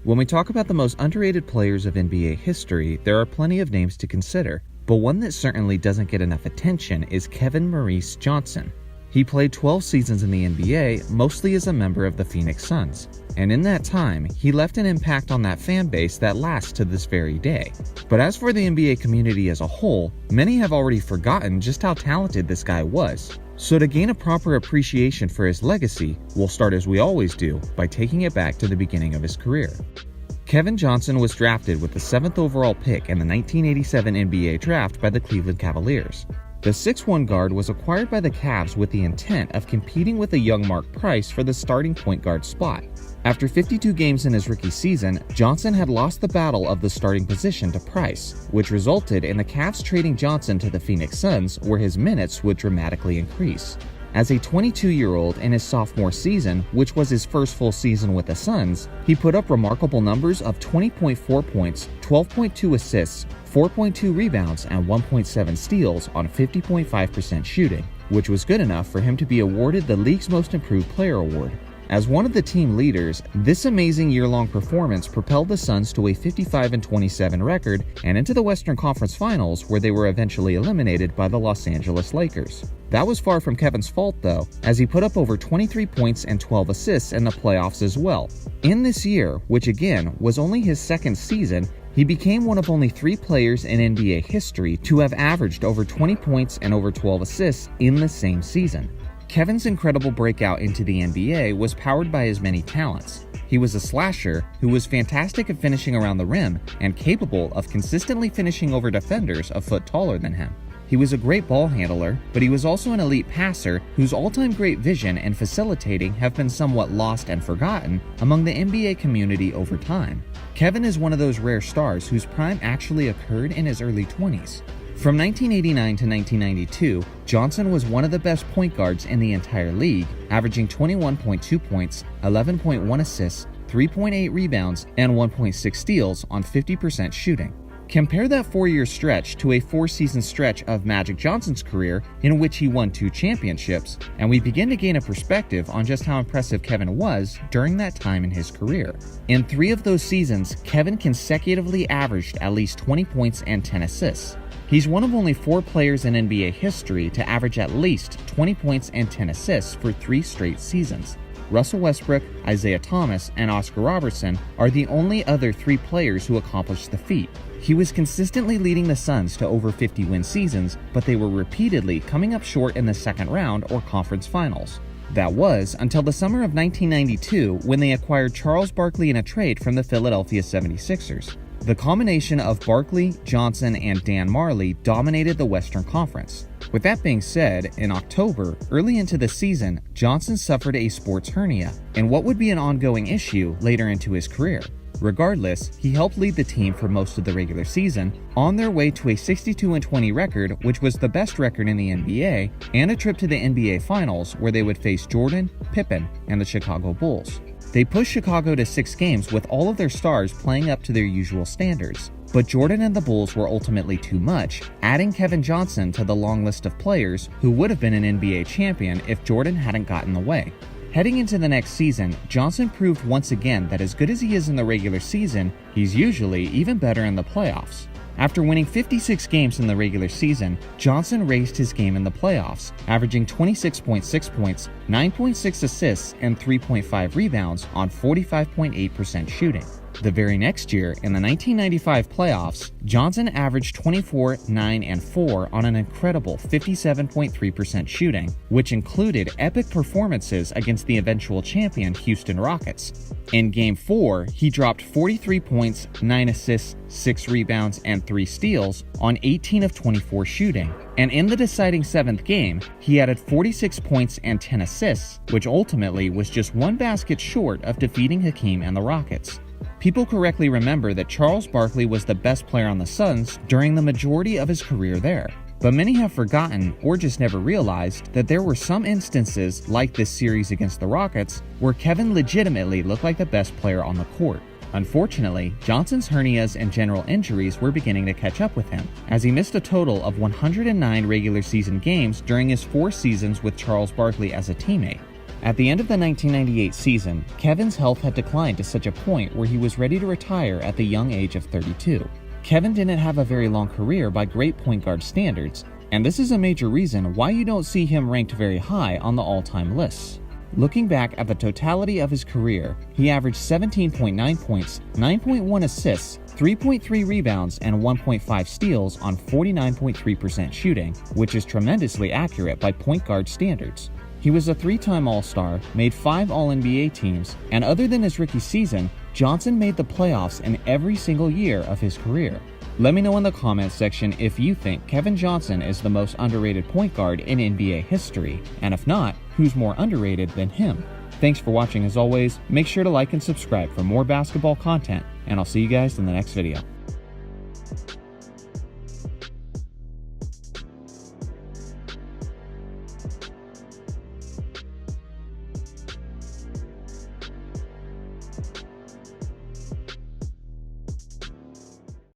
When we talk about the most underrated players of NBA history, there are plenty of names to consider, but one that certainly doesn't get enough attention is Kevin Maurice Johnson. He played 12 seasons in the NBA, mostly as a member of the Phoenix Suns, and in that time, he left an impact on that fan base that lasts to this very day. But as for the NBA community as a whole, many have already forgotten just how talented this guy was. So to gain a proper appreciation for his legacy, we'll start as we always do, by taking it back to the beginning of his career. Kevin Johnson was drafted with the 7th overall pick in the 1987 NBA draft by the Cleveland Cavaliers. The 6'1" guard was acquired by the Cavs with the intent of competing with a young Mark Price for the starting point guard spot. After 52 games in his rookie season, Johnson had lost the battle of the starting position to Price, which resulted in the Cavs trading Johnson to the Phoenix Suns, where his minutes would dramatically increase. As a 22-year-old in his sophomore season, which was his first full season with the Suns, he put up remarkable numbers of 20.4 points, 12.2 assists, 4.2 rebounds, and 1.7 steals on 50.5% shooting, which was good enough for him to be awarded the league's Most Improved Player award. As one of the team leaders, this amazing year-long performance propelled the Suns to a 55-27 record and into the Western Conference Finals, where they were eventually eliminated by the Los Angeles Lakers. That was far from Kevin's fault though, as he put up over 23 points and 12 assists in the playoffs as well. In this year, which again was only his second season, he became one of only 3 players in NBA history to have averaged over 20 points and over 12 assists in the same season. Kevin's incredible breakout into the NBA was powered by his many talents. He was a slasher who was fantastic at finishing around the rim and capable of consistently finishing over defenders a foot taller than him. He was a great ball handler, but he was also an elite passer whose all-time great vision and facilitating have been somewhat lost and forgotten among the NBA community over time. Kevin is one of those rare stars whose prime actually occurred in his early 20s. From 1989 to 1992, Johnson was one of the best point guards in the entire league, averaging 21.2 points, 11.1 assists, 3.8 rebounds, and 1.6 steals on 50% shooting. Compare that 4-year stretch to a 4-season stretch of Magic Johnson's career in which he won 2 championships, and we begin to gain a perspective on just how impressive Kevin was during that time in his career. In 3 of those seasons, Kevin consecutively averaged at least 20 points and 10 assists. He's one of only 4 players in NBA history to average at least 20 points and 10 assists for 3 straight seasons. Russell Westbrook, Isaiah Thomas, and Oscar Robertson are the only other 3 players who accomplished the feat. He was consistently leading the Suns to over 50-win seasons, but they were repeatedly coming up short in the second round or conference finals. That was until the summer of 1992 when they acquired Charles Barkley in a trade from the Philadelphia 76ers. The combination of Barkley, Johnson, and Dan Marley dominated the Western Conference. With that being said, in October, early into the season, Johnson suffered a sports hernia, and what would be an ongoing issue later into his career. Regardless, he helped lead the team for most of the regular season, on their way to a 62-20 record, which was the best record in the NBA, and a trip to the NBA Finals where they would face Jordan, Pippen, and the Chicago Bulls. They pushed Chicago to 6 games with all of their stars playing up to their usual standards. But Jordan and the Bulls were ultimately too much, adding Kevin Johnson to the long list of players who would have been an NBA champion if Jordan hadn't gotten in the way. Heading into the next season, Johnson proved once again that as good as he is in the regular season, he's usually even better in the playoffs. After winning 56 games in the regular season, Johnson raised his game in the playoffs, averaging 26.6 points, 9.6 assists, and 3.5 rebounds on 45.8% shooting. The very next year, in the 1995 playoffs, Johnson averaged 24, 9, and 4 on an incredible 57.3% shooting, which included epic performances against the eventual champion Houston Rockets. In Game 4, he dropped 43 points, 9 assists, 6 rebounds, and 3 steals on 18 of 24 shooting. And in the deciding 7th game, he added 46 points and 10 assists, which ultimately was just 1 basket short of defeating Hakeem and the Rockets. People correctly remember that Charles Barkley was the best player on the Suns during the majority of his career there. But many have forgotten or just never realized that there were some instances like this series against the Rockets where Kevin legitimately looked like the best player on the court. Unfortunately, Johnson's hernias and general injuries were beginning to catch up with him, as he missed a total of 109 regular season games during his 4 seasons with Charles Barkley as a teammate. At the end of the 1998 season, Kevin's health had declined to such a point where he was ready to retire at the young age of 32. Kevin didn't have a very long career by great point guard standards, and this is a major reason why you don't see him ranked very high on the all-time lists. Looking back at the totality of his career, he averaged 17.9 points, 9.1 assists, 3.3 rebounds, and 1.5 steals on 49.3% shooting, which is tremendously accurate by point guard standards. He was a 3-time All-Star, made 5 All-NBA teams, and other than his rookie season, Johnson made the playoffs in every single year of his career. Let me know in the comments section if you think Kevin Johnson is the most underrated point guard in NBA history, and if not, who's more underrated than him. Thanks for watching as always, make sure to like and subscribe for more basketball content, and I'll see you guys in the next video.